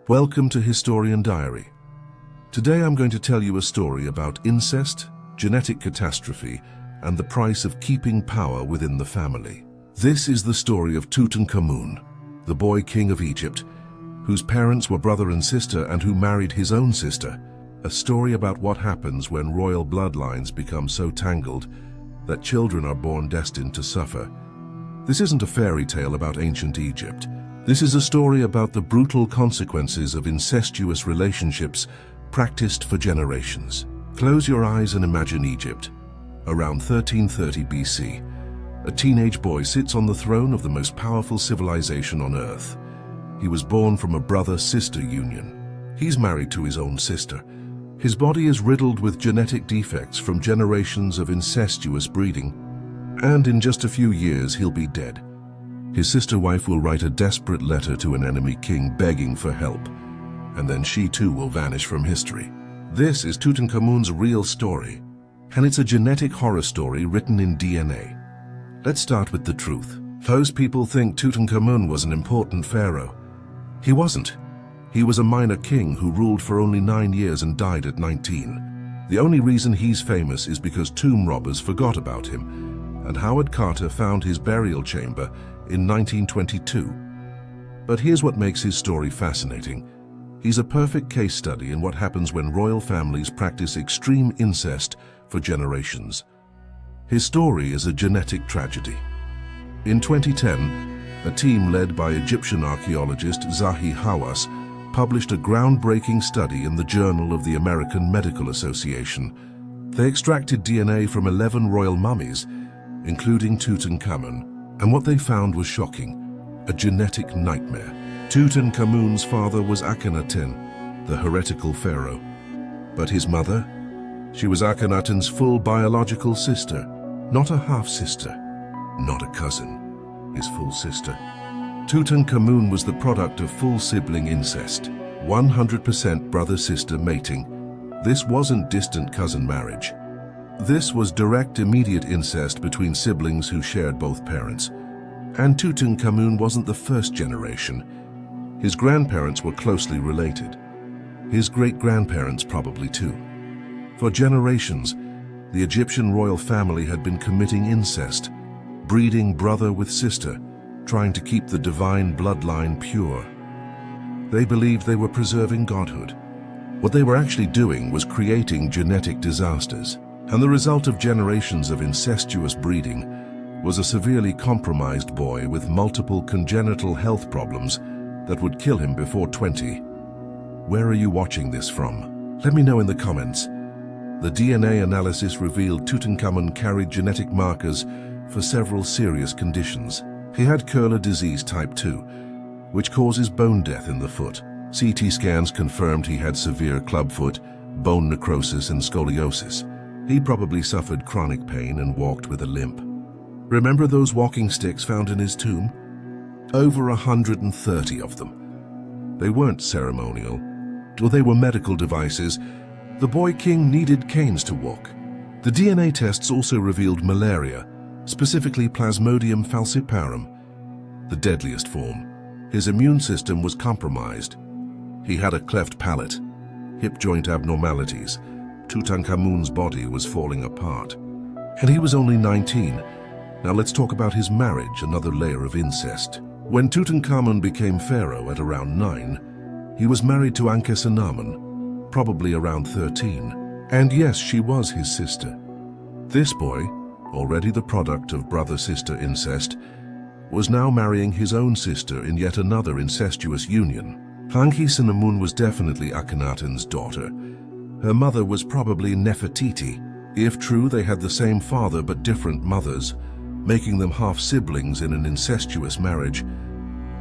Welcome to Historian Diary. Today I'm going to tell you a story about incest, genetic catastrophe, and the price of keeping power within the family. This is the story of Tutankhamun, the boy king of Egypt, whose parents were brother and sister and who married his own sister. A story about what happens when royal bloodlines become so tangled that children are born destined to suffer. This isn't a fairy tale about ancient Egypt. This is a story about the brutal consequences of incestuous relationships practiced for generations. Close your eyes and imagine Egypt. Around 1330 BC, a teenage boy sits on the throne of the most powerful civilization on Earth. He was born from a brother-sister union. He's married to his own sister. His body is riddled with genetic defects from generations of incestuous breeding, and in just a few years he'll be dead. His sister wife will write a desperate letter to an enemy king begging for help, and then she too will vanish from history. This is Tutankhamun's real story, and it's a genetic horror story written in DNA. Let's start with the truth. Most people think Tutankhamun was an important pharaoh. He wasn't. He was a minor king who ruled for only 9 years and died at 19. The only reason he's famous is because tomb robbers forgot about him, and Howard Carter found his burial chamber in 1922. But here's what makes his story fascinating. He's a perfect case study in what happens when royal families practice extreme incest for generations. His story is a genetic tragedy. In 2010, a team led by Egyptian archaeologist Zahi Hawass published a groundbreaking study in the Journal of the American Medical Association. They extracted DNA from 11 royal mummies, including Tutankhamun, and what they found was shocking: a genetic nightmare. Tutankhamun's father was Akhenaten, the heretical pharaoh. But his mother? She was Akhenaten's full biological sister, not a half-sister, not a cousin, his full sister. Tutankhamun was the product of full sibling incest, 100% brother-sister mating. This wasn't distant cousin marriage. This was direct, immediate incest between siblings who shared both parents. And Tutankhamun wasn't the first generation. His grandparents were closely related. His great-grandparents probably too. For generations, the Egyptian royal family had been committing incest, breeding brother with sister, trying to keep the divine bloodline pure. They believed they were preserving godhood. What they were actually doing was creating genetic disasters. And the result of generations of incestuous breeding was a severely compromised boy with multiple congenital health problems that would kill him before 20. Where are you watching this from? Let me know in the comments. The DNA analysis revealed Tutankhamun carried genetic markers for several serious conditions. He had Köhler disease type 2, which causes bone death in the foot. CT scans confirmed he had severe clubfoot, bone necrosis, and scoliosis. He probably suffered chronic pain and walked with a limp. Remember those walking sticks found in his tomb? Over 130 of them. They weren't ceremonial, or they were medical devices. The boy king needed canes to walk. The DNA tests also revealed malaria, specifically Plasmodium falciparum, the deadliest form. His immune system was compromised. He had a cleft palate, hip joint abnormalities. Tutankhamun's body was falling apart. And he was only 19. Now let's talk about his marriage, another layer of incest. When Tutankhamun became pharaoh at around 9, he was married to Ankhesenamun, probably around 13. And yes, she was his sister. This boy, already the product of brother-sister incest, was now marrying his own sister in yet another incestuous union. Ankhesenamun was definitely Akhenaten's daughter. Her mother was probably Nefertiti. If true, they had the same father but different mothers, making them half-siblings in an incestuous marriage.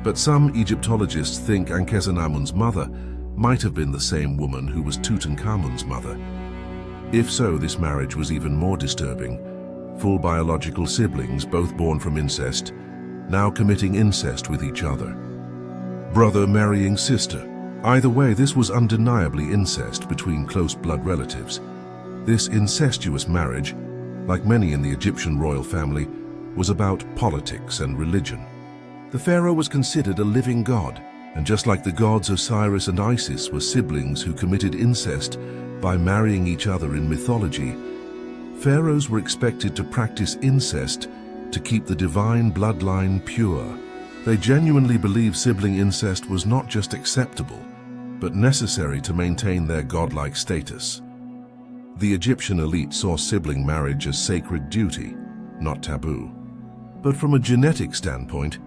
But some Egyptologists think Ankhesenamun's mother might have been the same woman who was Tutankhamun's mother. If so, this marriage was even more disturbing. Full biological siblings, both born from incest, now committing incest with each other. Brother marrying sister. Either way, this was undeniably incest between close blood relatives. This incestuous marriage, like many in the Egyptian royal family, was about politics and religion. The pharaoh was considered a living god. And just like the gods Osiris and Isis were siblings who committed incest by marrying each other in mythology, pharaohs were expected to practice incest to keep the divine bloodline pure. They genuinely believed sibling incest was not just acceptable, but necessary to maintain their godlike status. The Egyptian elite saw sibling marriage as sacred duty, not taboo. But from a genetic standpoint,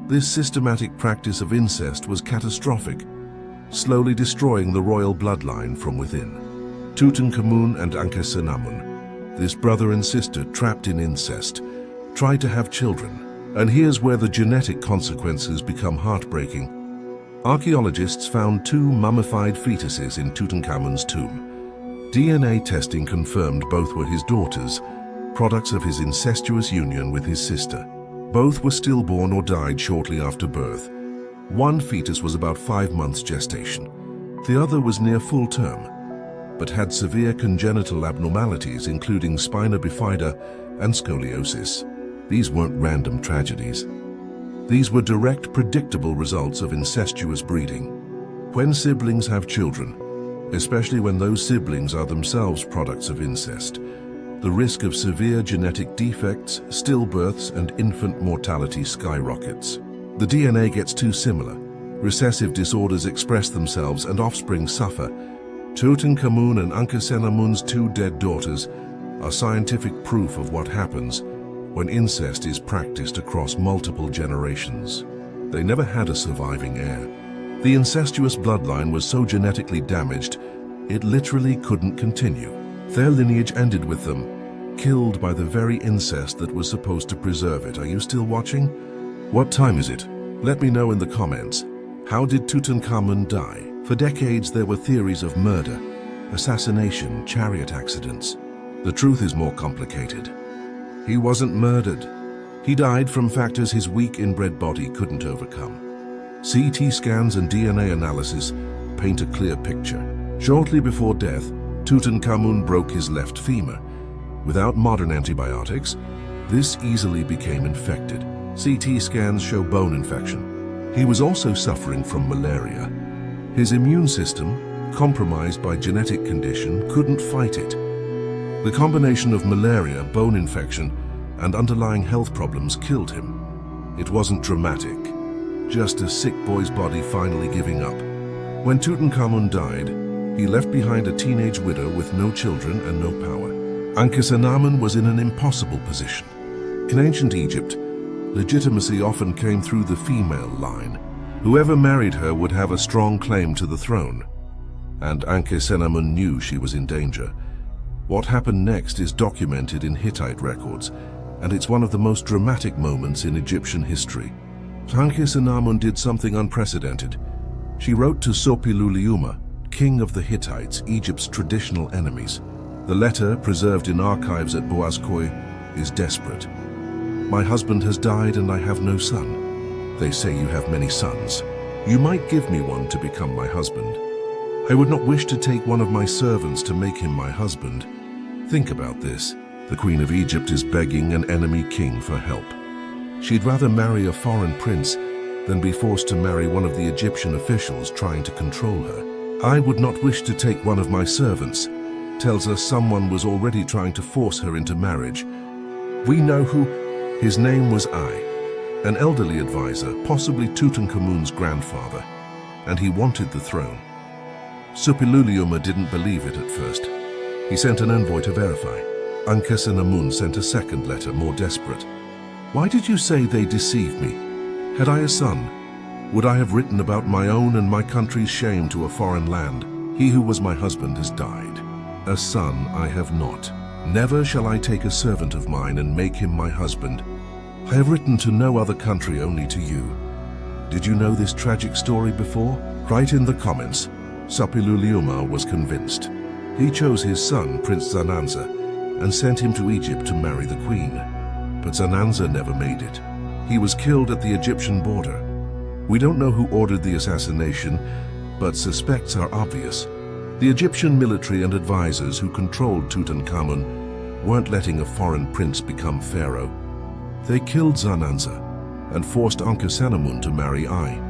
this systematic practice of incest was catastrophic, slowly destroying the royal bloodline from within. Tutankhamun and Ankhesenamun, this brother and sister trapped in incest, tried to have children. And here's where the genetic consequences become heartbreaking. Archaeologists found 2 mummified fetuses in Tutankhamun's tomb. DNA testing confirmed both were his daughters, products of his incestuous union with his sister. Both were stillborn or died shortly after birth. One fetus was about 5 months gestation. The other was near full term, but had severe congenital abnormalities including spina bifida and scoliosis. These weren't random tragedies. These were direct, predictable results of incestuous breeding. When siblings have children, especially when those siblings are themselves products of incest, the risk of severe genetic defects, stillbirths, and infant mortality skyrockets. The DNA gets too similar. Recessive disorders express themselves and offspring suffer. Tutankhamun and Ankhesenamun's 2 dead daughters are scientific proof of what happens when incest is practiced across multiple generations. They never had a surviving heir. The incestuous bloodline was so genetically damaged, it literally couldn't continue. Their lineage ended with them, killed by the very incest that was supposed to preserve it. Are you still watching? What time is it? Let me know in the comments. How did Tutankhamun die? For decades there were theories of murder, assassination, chariot accidents. The truth is more complicated. He wasn't murdered. He died from factors his weak inbred body couldn't overcome. CT scans and DNA analysis paint a clear picture. Shortly before death, Tutankhamun broke his left femur. Without modern antibiotics, this easily became infected. CT scans show bone infection. He was also suffering from malaria. His immune system, compromised by genetic condition, couldn't fight it. The combination of malaria, bone infection, and underlying health problems killed him. It wasn't dramatic, just a sick boy's body finally giving up. When Tutankhamun died, he left behind a teenage widow with no children and no power. Ankhesenamun was in an impossible position. In ancient Egypt, legitimacy often came through the female line. Whoever married her would have a strong claim to the throne. And Ankhesenamun knew she was in danger. What happened next is documented in Hittite records, and it's one of the most dramatic moments in Egyptian history. Ankhesenamun did something unprecedented. She wrote to Suppiluliuma, king of the Hittites, Egypt's traditional enemies. The letter, preserved in archives at Boazkoi, is desperate. My husband has died and I have no son. They say you have many sons. You might give me one to become my husband. I would not wish to take one of my servants to make him my husband. Think about this. The Queen of Egypt is begging an enemy king for help. She'd rather marry a foreign prince than be forced to marry one of the Egyptian officials trying to control her. I would not wish to take one of my servants, tells us someone was already trying to force her into marriage. We know who. His name was Ai, an elderly advisor, possibly Tutankhamun's grandfather, and he wanted the throne. Suppiluliuma didn't believe it at first. He sent an envoy to verify. Ankhesenamun sent a second letter, more desperate. Why did you say they deceived me? Had I a son, would I have written about my own and my country's shame to a foreign land? He who was my husband has died. A son I have not. Never shall I take a servant of mine and make him my husband. I have written to no other country, only to you. Did you know this tragic story before? Write in the comments. Suppiluliuma was convinced. He chose his son, Prince Zananza, and sent him to Egypt to marry the queen. But Zananza never made it. He was killed at the Egyptian border. We don't know who ordered the assassination, but suspects are obvious. The Egyptian military and advisors who controlled Tutankhamun weren't letting a foreign prince become pharaoh. They killed Zananza and forced Ankhesenamun to marry Ai.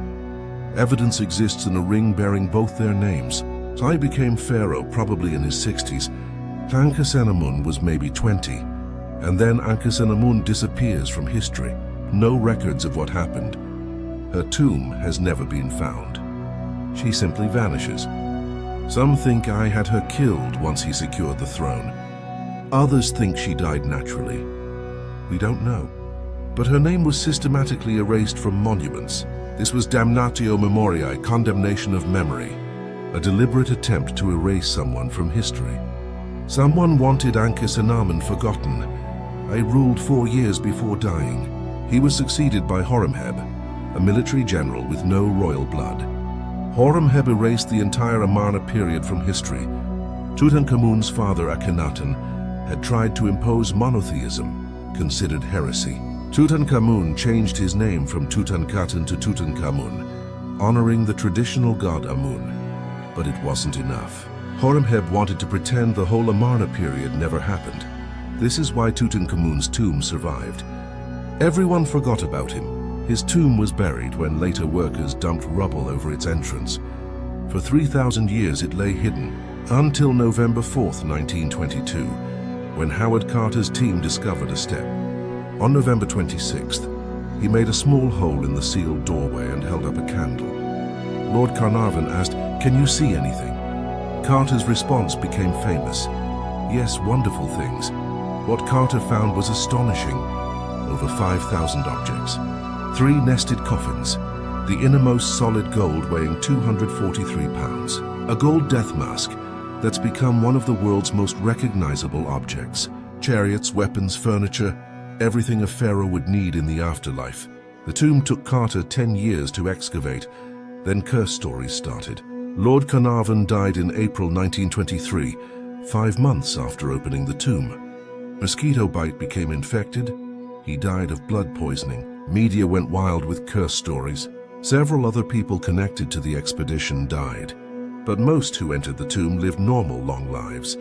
Evidence exists in a ring bearing both their names. Sai became pharaoh probably in his 60s. Ankhesenamun was maybe 20. And then Ankhesenamun disappears from history. No records of what happened. Her tomb has never been found. She simply vanishes. Some think I had her killed once he secured the throne. Others think she died naturally. We don't know. But her name was systematically erased from monuments. This was damnatio memoriae, condemnation of memory, a deliberate attempt to erase someone from history. Someone wanted Ankhesenamun forgotten. I ruled 4 years before dying. He was succeeded by Horemheb, a military general with no royal blood. Horemheb erased the entire Amarna period from history. Tutankhamun's father Akhenaten had tried to impose monotheism, considered heresy. Tutankhamun changed his name from Tutankhaten to Tutankhamun, honoring the traditional god Amun. But it wasn't enough. Horemheb wanted to pretend the whole Amarna period never happened. This is why Tutankhamun's tomb survived. Everyone forgot about him. His tomb was buried when later workers dumped rubble over its entrance. For 3,000 years it lay hidden, until November 4th, 1922, when Howard Carter's team discovered a step. On November 26th, he made a small hole in the sealed doorway and held up a candle. Lord Carnarvon asked, "Can you see anything?" Carter's response became famous. Yes, wonderful things. What Carter found was astonishing. Over 5,000 objects. 3 nested coffins, the innermost solid gold weighing 243 pounds. A gold death mask that's become one of the world's most recognizable objects. Chariots, weapons, furniture, everything a pharaoh would need in the afterlife. The tomb took Carter 10 years to excavate, then curse stories started. Lord Carnarvon died in April 1923, 5 months after opening the tomb. Mosquito bite became infected. He died of blood poisoning. Media went wild with curse stories. Several other people connected to the expedition died. But most who entered the tomb lived normal, long lives.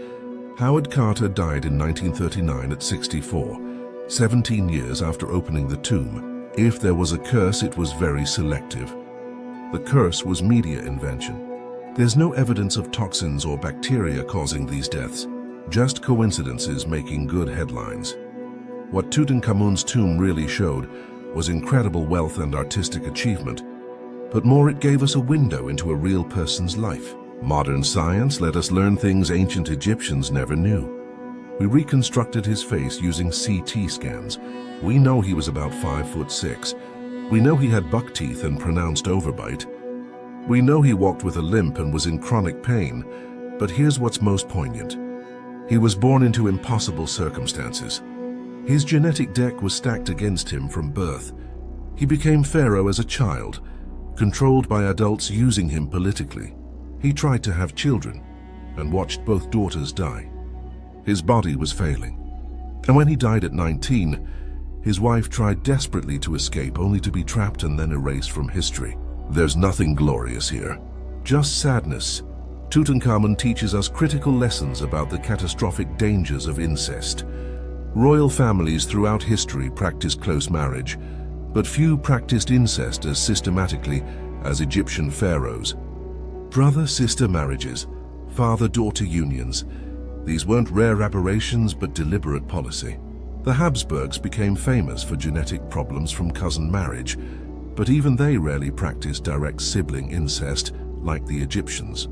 Howard Carter died in 1939 at 64, 17 years after opening the tomb. If there was a curse, it was very selective. The curse was media invention. There's no evidence of toxins or bacteria causing these deaths, just coincidences making good headlines. What Tutankhamun's tomb really showed was incredible wealth and artistic achievement, but more, it gave us a window into a real person's life. Modern science let us learn things ancient Egyptians never knew. We reconstructed his face using CT scans. We know he was about 5'6". We know he had buck teeth and pronounced overbite. We know he walked with a limp and was in chronic pain, but here's what's most poignant. He was born into impossible circumstances. His genetic deck was stacked against him from birth. He became pharaoh as a child, controlled by adults using him politically. He tried to have children and watched both daughters die. His body was failing. And when he died at 19, his wife tried desperately to escape, only to be trapped and then erased from history. There's nothing glorious here, just sadness. Tutankhamun teaches us critical lessons about the catastrophic dangers of incest. Royal families throughout history practiced close marriage, but few practiced incest as systematically as Egyptian pharaohs. Brother-sister marriages, father-daughter unions, these weren't rare aberrations but deliberate policy. The Habsburgs became famous for genetic problems from cousin marriage, but even they rarely practiced direct sibling incest like the Egyptians.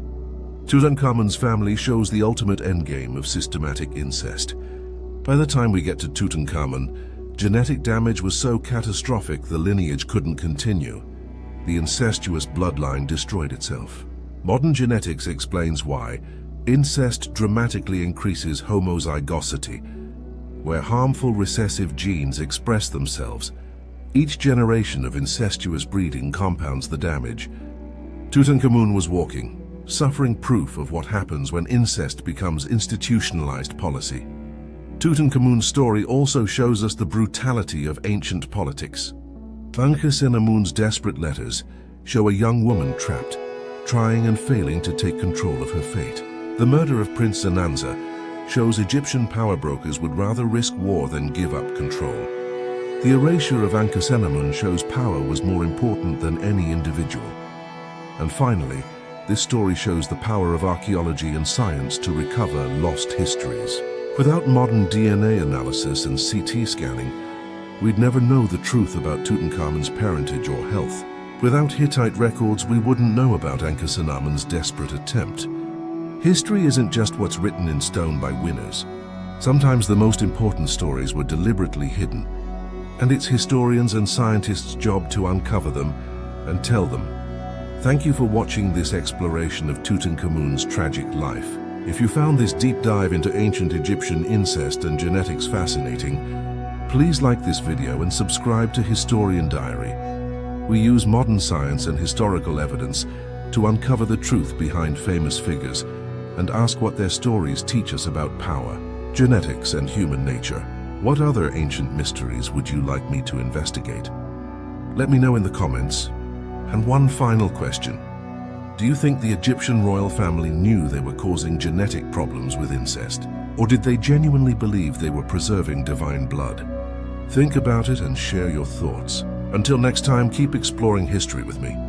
Tutankhamun's family shows the ultimate endgame of systematic incest. By the time we get to Tutankhamun, genetic damage was so catastrophic the lineage couldn't continue. The incestuous bloodline destroyed itself. Modern genetics explains why. Incest dramatically increases homozygosity, where harmful recessive genes express themselves. Each generation of incestuous breeding compounds the damage. Tutankhamun was walking, suffering proof of what happens when incest becomes institutionalized policy. Tutankhamun's story also shows us the brutality of ancient politics. Ankhesenamun's desperate letters show a young woman trapped, trying and failing to take control of her fate. The murder of Prince Zananza shows Egyptian power brokers would rather risk war than give up control. The erasure of Ankhesenamun shows power was more important than any individual. And finally, this story shows the power of archaeology and science to recover lost histories. Without modern DNA analysis and CT scanning, we'd never know the truth about Tutankhamun's parentage or health. Without Hittite records, we wouldn't know about Ankhesenamun's desperate attempt. History isn't just what's written in stone by winners. Sometimes the most important stories were deliberately hidden, and it's historians and scientists' job to uncover them and tell them. Thank you for watching this exploration of Tutankhamun's tragic life. If you found this deep dive into ancient Egyptian incest and genetics fascinating, please like this video and subscribe to Historian Diary. We use modern science and historical evidence to uncover the truth behind famous figures and ask what their stories teach us about power, genetics, and human nature. What other ancient mysteries would you like me to investigate? Let me know in the comments. And one final question. Do you think the Egyptian royal family knew they were causing genetic problems with incest? Or did they genuinely believe they were preserving divine blood? Think about it and share your thoughts. Until next time, keep exploring history with me.